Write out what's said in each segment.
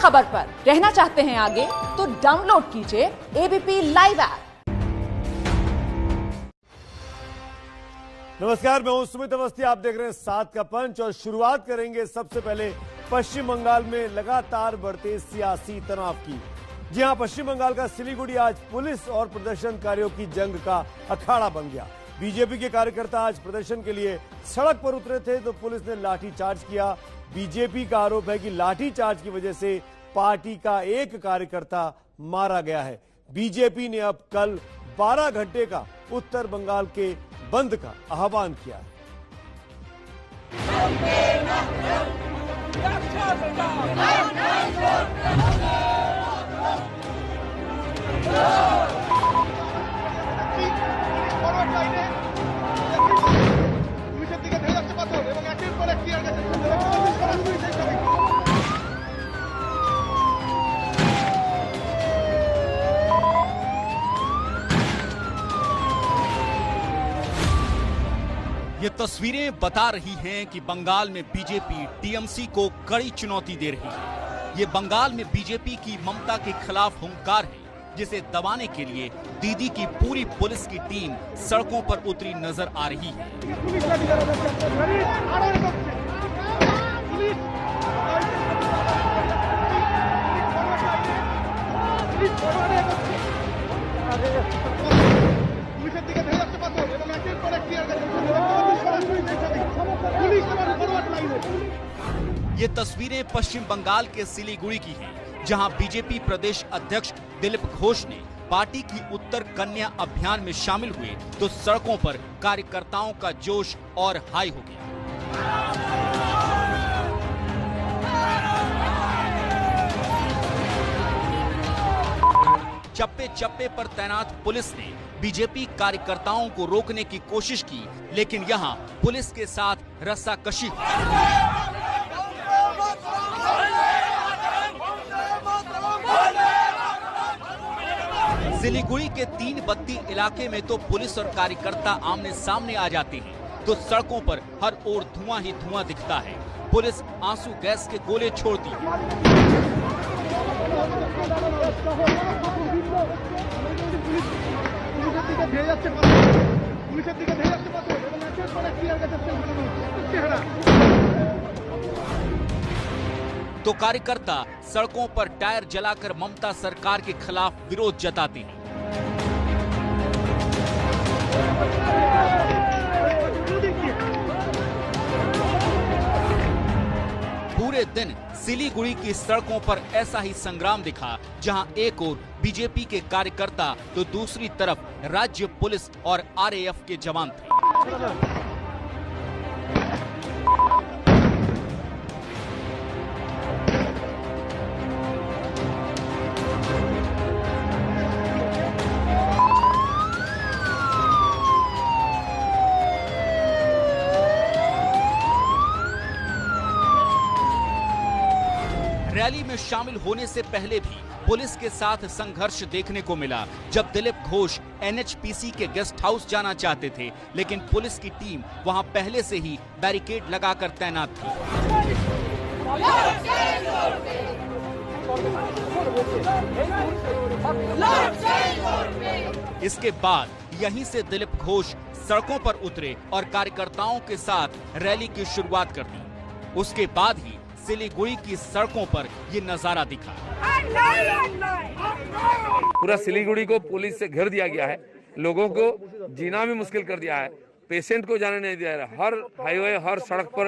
खबर पर रहना चाहते हैं आगे तो डाउनलोड कीजिए एबीपी लाइव ऐप। नमस्कार, मैं हूं सुमित अवस्थी। आप देख रहे हैं 7 का पंच और शुरुआत करेंगे सबसे पहले पश्चिम बंगाल में लगातार बढ़ते सियासी तनाव की। जी हां, पश्चिम बंगाल का सिलीगुड़ी आज पुलिस और प्रदर्शनकारियों की जंग का अखाड़ा बन गया। बीजेपी के कार्यकर्ता आज प्रदर्शन के लिए सड़क पर उतरे थे तो पुलिस ने लाठीचार्ज किया। बीजेपी का आरोप है कि लाठीचार्ज की वजह से पार्टी का एक कार्यकर्ता मारा गया है। बीजेपी ने अब कल 12 घंटे का उत्तर बंगाल के बंद का आह्वान किया है। ये तस्वीरें बता रही हैं कि बंगाल में बीजेपी टीएमसी को कड़ी चुनौती दे रही है। ये बंगाल में बीजेपी की ममता के खिलाफ हुंकार है, जिसे दबाने के लिए दीदी की पूरी पुलिस की टीम सड़कों पर उतरी नजर आ रही है। ये तस्वीरें पश्चिम बंगाल के सिलीगुड़ी की हैं, जहां बीजेपी प्रदेश अध्यक्ष दिलीप घोष ने पार्टी की उत्तर कन्या अभियान में शामिल हुए तो सड़कों पर कार्यकर्ताओं का जोश और हाई हो गया। चप्पे चप्पे पर तैनात पुलिस ने बीजेपी कार्यकर्ताओं को रोकने की कोशिश की, लेकिन यहां पुलिस के साथ रस्साकशी हुई। सिलीगुड़ी के 3 बत्ती इलाके में तो पुलिस और कार्यकर्ता आमने सामने आ जाते हैं तो सड़कों पर हर ओर धुआं ही धुआं दिखता है। पुलिस आंसू गैस के गोले छोड़ती है। तो कार्यकर्ता सड़कों पर टायर जलाकर ममता सरकार के खिलाफ विरोध जताते हैं। पूरे दिन सिलीगुड़ी की सड़कों पर ऐसा ही संग्राम दिखा, जहां एक ओर बीजेपी के कार्यकर्ता तो दूसरी तरफ राज्य पुलिस और आरएएफ के जवान थे। रैली में शामिल होने से पहले भी पुलिस के साथ संघर्ष देखने को मिला। जब दिलीप घोष एनएचपीसी के गेस्ट हाउस जाना चाहते थे, लेकिन पुलिस की टीम वहां पहले से ही बैरिकेड लगाकर तैनात थी। इसके बाद यहीं से दिलीप घोष सड़कों पर उतरे और कार्यकर्ताओं के साथ रैली की शुरुआत कर दी। उसके बाद ही सिलीगुड़ी की सड़कों पर ये नजारा दिखा। पूरा सिलीगुड़ी को पुलिस से घेर दिया गया है, लोगों को जीना भी मुश्किल कर दिया है, पेशेंट को जाने नहीं दिया है। हर हाईवे, हर सड़क पर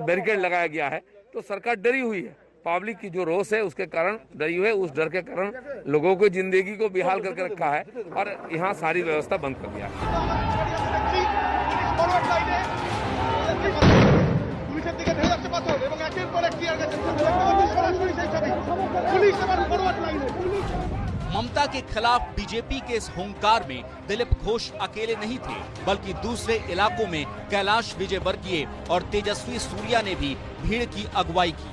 बैरिकेड लगाया गया है। तो सरकार डरी हुई है, पब्लिक की जो रोष है उसके कारण डरी हुई है। उस डर के कारण लोगों को जिंदगी को बेहाल करके रखा है और यहाँ सारी व्यवस्था बंद कर दिया है। ममता के खिलाफ बीजेपी के इस हुंकार में दिलीप घोष अकेले नहीं थे, बल्कि दूसरे इलाकों में कैलाश विजयवर्गीय और तेजस्वी सूर्या ने भी भीड़ की अगुवाई की।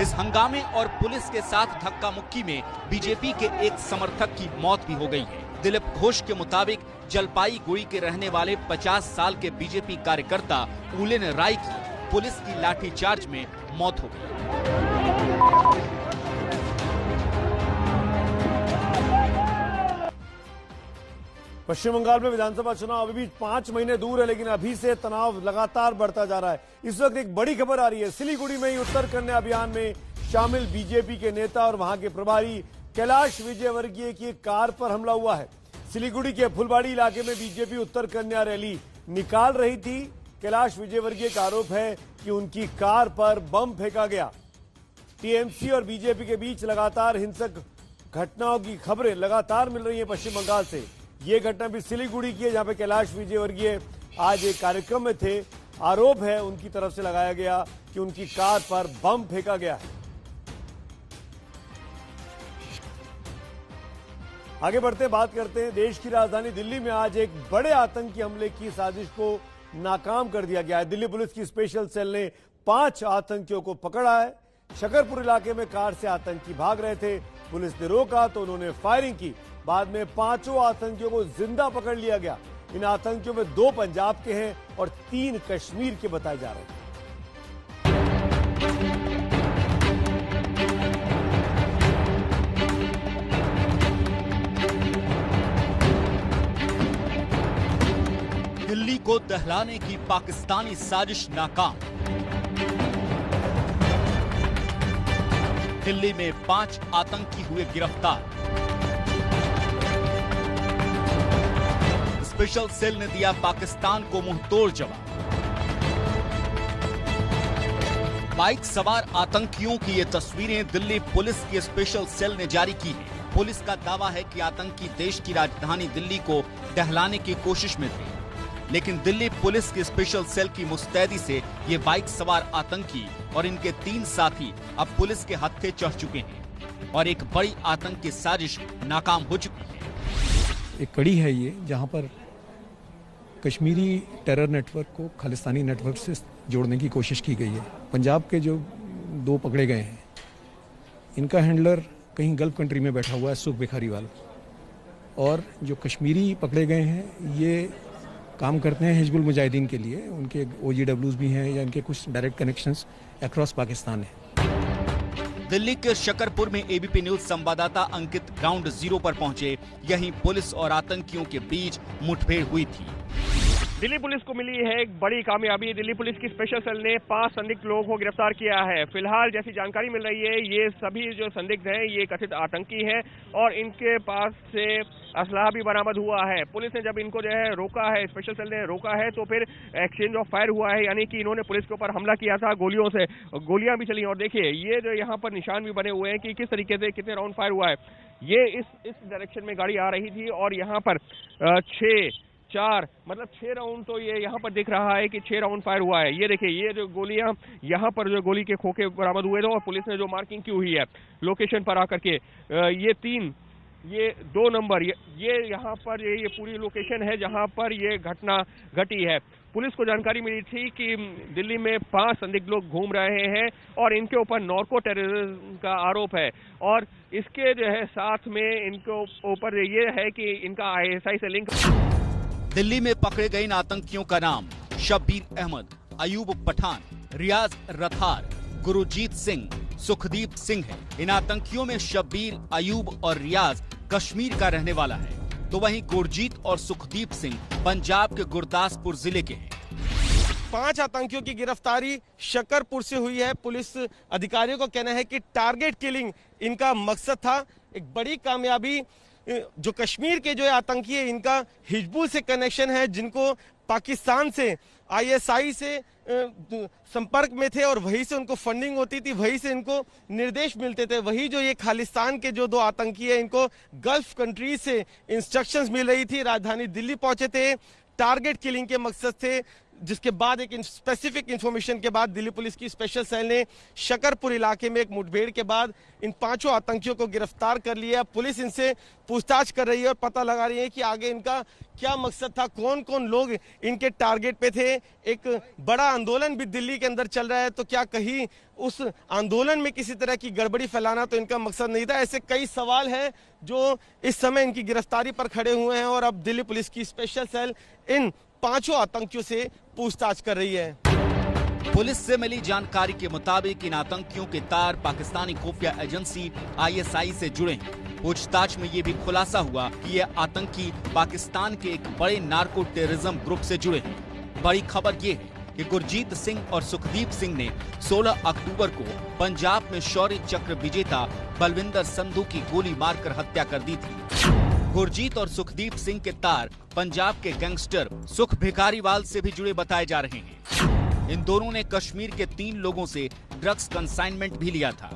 इस हंगामे और पुलिस के साथ धक्का मुक्की में बीजेपी के एक समर्थक की मौत भी हो गई है। दिलीप घोष के मुताबिक जलपाईगुड़ी के रहने वाले 50 साल के बीजेपी कार्यकर्ता उलेन राय की पुलिस की लाठीचार्ज में मौत हो गई। पश्चिम बंगाल में विधानसभा चुनाव अभी भी 5 महीने दूर है, लेकिन अभी से तनाव लगातार बढ़ता जा रहा है। इस वक्त एक बड़ी खबर आ रही है। सिलीगुड़ी में ही उत्तर कन्या अभियान में शामिल बीजेपी के नेता और वहां के प्रभारी कैलाश विजयवर्गीय की एक कार पर हमला हुआ है। सिलीगुड़ी के फुलबाड़ी इलाके में बीजेपी उत्तर कन्या रैली निकाल रही थी। कैलाश विजयवर्गीय का आरोप है कि उनकी कार पर बम फेंका गया। टीएमसी और बीजेपी के बीच लगातार हिंसक घटनाओं की खबरें लगातार मिल रही है पश्चिम बंगाल से। ये घटना भी सिलीगुड़ी की है, जहां पे कैलाश विजयवर्गीय आज एक कार्यक्रम में थे। आरोप है उनकी तरफ से लगाया गया कि उनकी कार पर बम फेंका गया है। आगे बढ़ते बात करते हैं। देश की राजधानी दिल्ली में आज एक बड़े आतंकी हमले की साजिश को नाकाम कर दिया गया है। दिल्ली पुलिस की स्पेशल सेल ने 5 आतंकियों को पकड़ा है। शकरपुर इलाके में कार से आतंकी भाग रहे थे। पुलिस ने रोका तो उन्होंने फायरिंग की। बाद में 5 आतंकियों को जिंदा पकड़ लिया गया। इन आतंकियों में 2 पंजाब के हैं और 3 कश्मीर के बताए जा रहे हैं। दिल्ली को दहलाने की पाकिस्तानी साजिश नाकाम। दिल्ली में 5 आतंकी हुए गिरफ्तार। स्पेशल सेल ने दिया पाकिस्तान को मुंहतोड़ जवाब। बाइक सवार आतंकियों की ये तस्वीरें दिल्ली पुलिस की स्पेशल सेल ने जारी की है। पुलिस का दावा है कि आतंकी देश की राजधानी दिल्ली को दहलाने की कोशिश में थे, लेकिन दिल्ली पुलिस की स्पेशल सेल की मुस्तैदी से ये बाइक सवार आतंकी और इनके 3 साथी अब पुलिस के हत्थे चढ़ चुके हैं और एक बड़ी आतंकी साजिश नाकाम हो चुकी है। एक कड़ी है ये, जहां पर कश्मीरी टेरर नेटवर्क को खालिस्तानी नेटवर्क से जोड़ने की कोशिश की गई है। पंजाब के जो 2 पकड़े गए हैं, इनका हैंडलर कहीं गल्फ कंट्री में बैठा हुआ है, सुख भिखारीवाल, और जो कश्मीरी पकड़े गए हैं ये काम करते हैं हिजबुल मुजाहिदीन के लिए। उनके OGWs भी हैं या इनके कुछ डायरेक्ट कनेक्शंस अक्रॉस पाकिस्तान है। दिल्ली के शकरपुर में एबीपी न्यूज संवाददाता अंकित ग्राउंड जीरो पर पहुंचे। यहीं पुलिस और आतंकियों के बीच मुठभेड़ हुई थी। दिल्ली पुलिस को मिली है एक बड़ी कामयाबी। दिल्ली पुलिस की स्पेशल सेल ने 5 संदिग्ध लोगों को गिरफ्तार किया है। फिलहाल जैसी जानकारी मिल रही है, ये सभी जो संदिग्ध हैं ये कथित आतंकी हैं और इनके पास से असलाह भी बरामद हुआ है। पुलिस ने जब इनको जो है रोका है, स्पेशल सेल ने रोका है, तो फिर एक्सचेंज ऑफ फायर हुआ है, यानी कि इन्होंने पुलिस के ऊपर हमला किया था गोलियों से। गोलियां भी चली और देखिए ये जो यहाँ पर निशान भी बने हुए हैं कि किस तरीके से कितने राउंड फायर हुआ है। ये इस डायरेक्शन में गाड़ी आ रही थी और यहाँ पर 6 राउंड तो ये यहाँ पर दिख रहा है कि 6 राउंड फायर हुआ है। ये देखिए ये जो गोलियां यहाँ पर जो गोली के खोखे बरामद हुए थे और पुलिस ने जो मार्किंग की हुई है लोकेशन पर आकर के, ये 3, ये 2 नंबर, ये यहाँ पर ये पूरी लोकेशन है जहाँ पर ये घटना घटी है। पुलिस को जानकारी मिली थी कि दिल्ली में 5 संदिग्ध लोग घूम रहे हैं और इनके ऊपर नार्को टेररिज्म का आरोप है और इसके जो है साथ में इनके ऊपर ये है कि इनका ISI से लिंक। दिल्ली में पकड़े गए इन आतंकियों का नाम शब्बीर अहमद, अयूब पठान, रियाज रथार, गुरजीत सिंह, सुखदीप सिंह है। इन आतंकियों में शब्बीर, अयूब और रियाज कश्मीर का रहने वाला है, तो वहीं गुरजीत और सुखदीप सिंह पंजाब के गुरदासपुर जिले के हैं। 5 आतंकियों की गिरफ्तारी शकरपुर से हुई है। पुलिस अधिकारियों का कहना है कि टारगेट किलिंग इनका मकसद था। एक बड़ी कामयाबी। जो कश्मीर के जो आतंकी है इनका हिजबुल से कनेक्शन है, जिनको पाकिस्तान से ISI से संपर्क में थे और वहीं से उनको फंडिंग होती थी, वहीं से इनको निर्देश मिलते थे। वही जो ये खालिस्तान के जो 2 आतंकी है इनको गल्फ कंट्री से इंस्ट्रक्शंस मिल रही थी। राजधानी दिल्ली पहुंचे थे, टारगेट किलिंग के मकसद से जिसके बाद एक स्पेसिफिक इंफॉर्मेशन के बाद दिल्ली पुलिस की स्पेशल सेल ने शकरपुर इलाके में एक मुठभेड़ के बाद इन 5 आतंकियों को गिरफ्तार कर लिया। पुलिस इनसे पूछताछ कर रही है और पता लगा रही है कि आगे इनका क्या मकसद था, कौन कौन लोग इनके टारगेट पे थे। एक बड़ा आंदोलन भी दिल्ली के अंदर चल रहा है, तो क्या कहीं उस आंदोलन में किसी तरह की गड़बड़ी फैलाना तो इनका मकसद नहीं था। ऐसे कई सवाल हैं जो इस समय इनकी गिरफ्तारी पर खड़े हुए हैं और अब दिल्ली पुलिस की स्पेशल सेल इन 5 आतंकियों से पूछताछ कर रही है। पुलिस से मिली जानकारी के मुताबिक इन आतंकियों के तार पाकिस्तानी खुफिया एजेंसी ISI से जुड़े हैं। पूछताछ में ये भी खुलासा हुआ कि ये आतंकी पाकिस्तान के एक बड़े नार्को टेररिज्म ग्रुप से जुड़े हैं। बड़ी खबर ये है कि गुरजीत सिंह और सुखदीप सिंह ने 16 अक्टूबर को पंजाब में शौर्य चक्र विजेता बलविंदर संधू की गोली मारकर हत्या कर दी थी। गुरजीत और सुखदीप सिंह के तार पंजाब के गैंगस्टर सुख भिखारीवाल से भी जुड़े बताए जा रहे हैं। इन दोनों ने कश्मीर के 3 लोगों से ड्रग्स कंसाइनमेंट भी लिया था।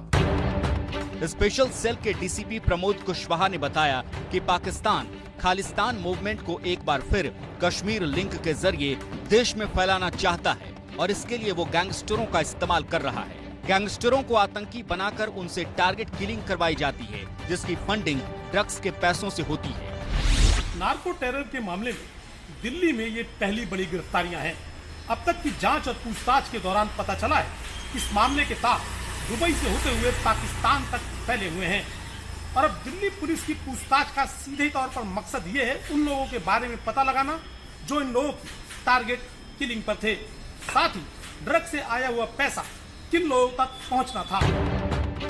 स्पेशल सेल के DCP प्रमोद कुशवाहा ने बताया कि पाकिस्तान खालिस्तान मूवमेंट को एक बार फिर कश्मीर लिंक के जरिए देश में फैलाना चाहता है और इसके लिए वो गैंगस्टरों का इस्तेमाल कर रहा है। गैंगस्टरों को आतंकी बनाकर उनसे टारगेट किलिंग करवाई जाती है, जिसकी फंडिंग ड्रग्स के पैसों से होती है। नार्को टेरर के मामले में दिल्ली में ये पहली बड़ी गिरफ्तारियां हैं। अब तक की जांच और पूछताछ के दौरान पता चला है कि इस मामले के तार दुबई से होते हुए पाकिस्तान तक फैले हुए हैं और अब दिल्ली पुलिस की पूछताछ का सीधे तौर पर मकसद ये है उन लोगों के बारे में पता लगाना जो इन लोगों की टारगेट किलिंग पर थे। साथ ही ड्रग से आया हुआ पैसा किन लोगों तक पहुंचना था।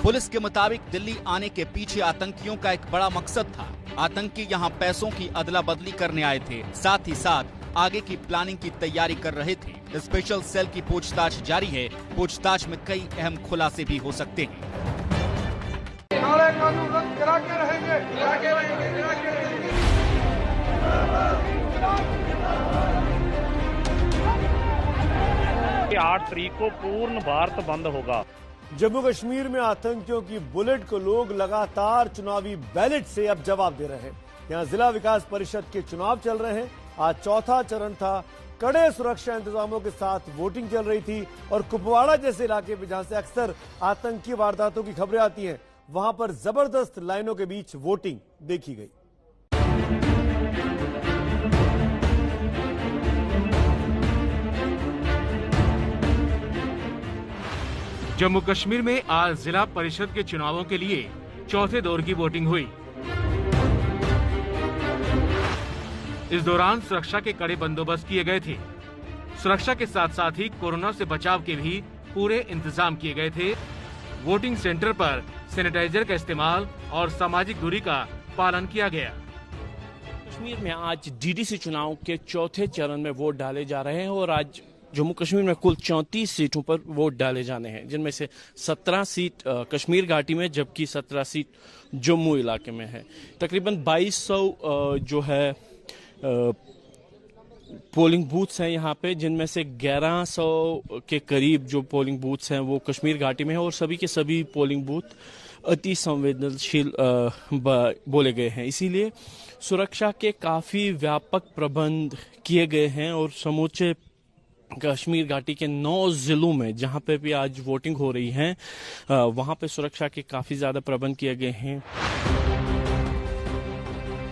पुलिस के मुताबिक दिल्ली आने के पीछे आतंकियों का एक बड़ा मकसद था। आतंकी यहाँ पैसों की अदला बदली करने आए थे, साथ ही साथ आगे की प्लानिंग की तैयारी कर रहे थे। स्पेशल सेल की पूछताछ जारी है। पूछताछ में कई अहम खुलासे भी हो सकते हैं। काले कानून रद्द करा के रहेंगे। 8 तारीख को पूर्ण भारत बंद होगा। जम्मू कश्मीर में आतंकियों की बुलेट को लोग लगातार चुनावी बैलेट से अब जवाब दे रहे हैं। यहाँ जिला विकास परिषद के चुनाव चल रहे हैं। आज चौथा चरण था। कड़े सुरक्षा इंतजामों के साथ वोटिंग चल रही थी और कुपवाड़ा जैसे इलाके में जहां से अक्सर आतंकी वारदातों की खबरें आती हैं, वहां पर जबरदस्त लाइनों के बीच वोटिंग देखी गई। जम्मू कश्मीर में आज जिला परिषद के चुनावों के लिए चौथे दौर की वोटिंग हुई। इस दौरान सुरक्षा के कड़े बंदोबस्त किए गए थे। सुरक्षा के साथ साथ ही कोरोना से बचाव के भी पूरे इंतजाम किए गए थे। वोटिंग सेंटर पर सैनिटाइजर का इस्तेमाल और सामाजिक दूरी का पालन किया गया। कश्मीर में आज DDC चुनाव के चौथे चरण में वोट डाले जा रहे हैं और आज जम्मू कश्मीर में कुल 34 सीटों पर वोट डाले जाने हैं, जिनमें से 17 सीट कश्मीर घाटी में जबकि 17 सीट जम्मू इलाके में है। तकरीबन 2200 जो है पोलिंग बूथ्स हैं यहाँ पे, जिनमें से 1100 के करीब जो पोलिंग बूथ्स हैं वो कश्मीर घाटी में है और सभी के सभी पोलिंग बूथ अति संवेदनशील बोले गए हैं। इसीलिए सुरक्षा के काफ़ी व्यापक प्रबंध किए गए हैं और समूचे कश्मीर घाटी के 9 जिलों में जहां पे भी आज वोटिंग हो रही है वहां पे सुरक्षा के काफ़ी ज़्यादा प्रबंध किए गए हैं।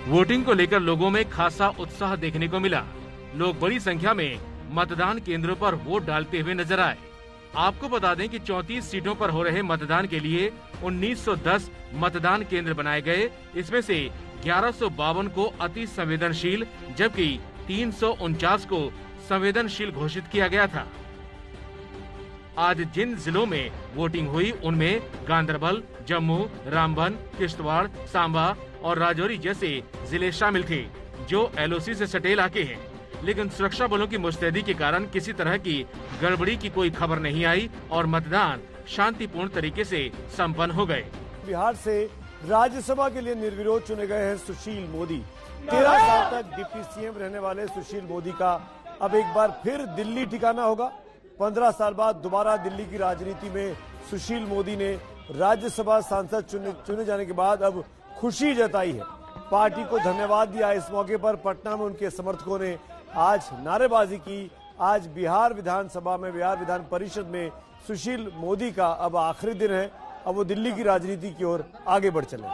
वोटिंग को लेकर लोगों में खासा उत्साह देखने को मिला। लोग बड़ी संख्या में मतदान केंद्रों पर वोट डालते हुए नजर आए। आपको बता दें कि 34 सीटों पर हो रहे मतदान के लिए 1910 मतदान केंद्र बनाए गए। इसमें से 1152 को अति संवेदनशील जबकि 349 को संवेदनशील घोषित किया गया था। आज जिन जिलों में वोटिंग हुई उनमें गांधरबल, जम्मू, रामबन, किश्तवाड़, सांबा और राजौरी जैसे जिले शामिल थे जो LOC से सटे इलाके हैं। लेकिन सुरक्षा बलों की मुस्तैदी के कारण किसी तरह की गड़बड़ी की कोई खबर नहीं आई और मतदान शांतिपूर्ण तरीके से संपन्न हो गए। बिहार से राज्यसभा के लिए निर्विरोध चुने गए हैं सुशील मोदी। 13 साल तक डिप्टी CM रहने वाले सुशील मोदी का अब एक बार फिर दिल्ली ठिकाना होगा। 15 साल बाद दोबारा दिल्ली की राजनीति में सुशील मोदी ने राज्यसभा सांसद चुने जाने के बाद अब खुशी जताई है। पार्टी को धन्यवाद दिया। इस मौके पर पटना में उनके समर्थकों ने आज नारेबाजी की आज बिहार विधानसभा में, बिहार विधान परिषद में सुशील मोदी का अब आखिरी दिन है। अब वो दिल्ली की राजनीति की ओर आगे बढ़ चले।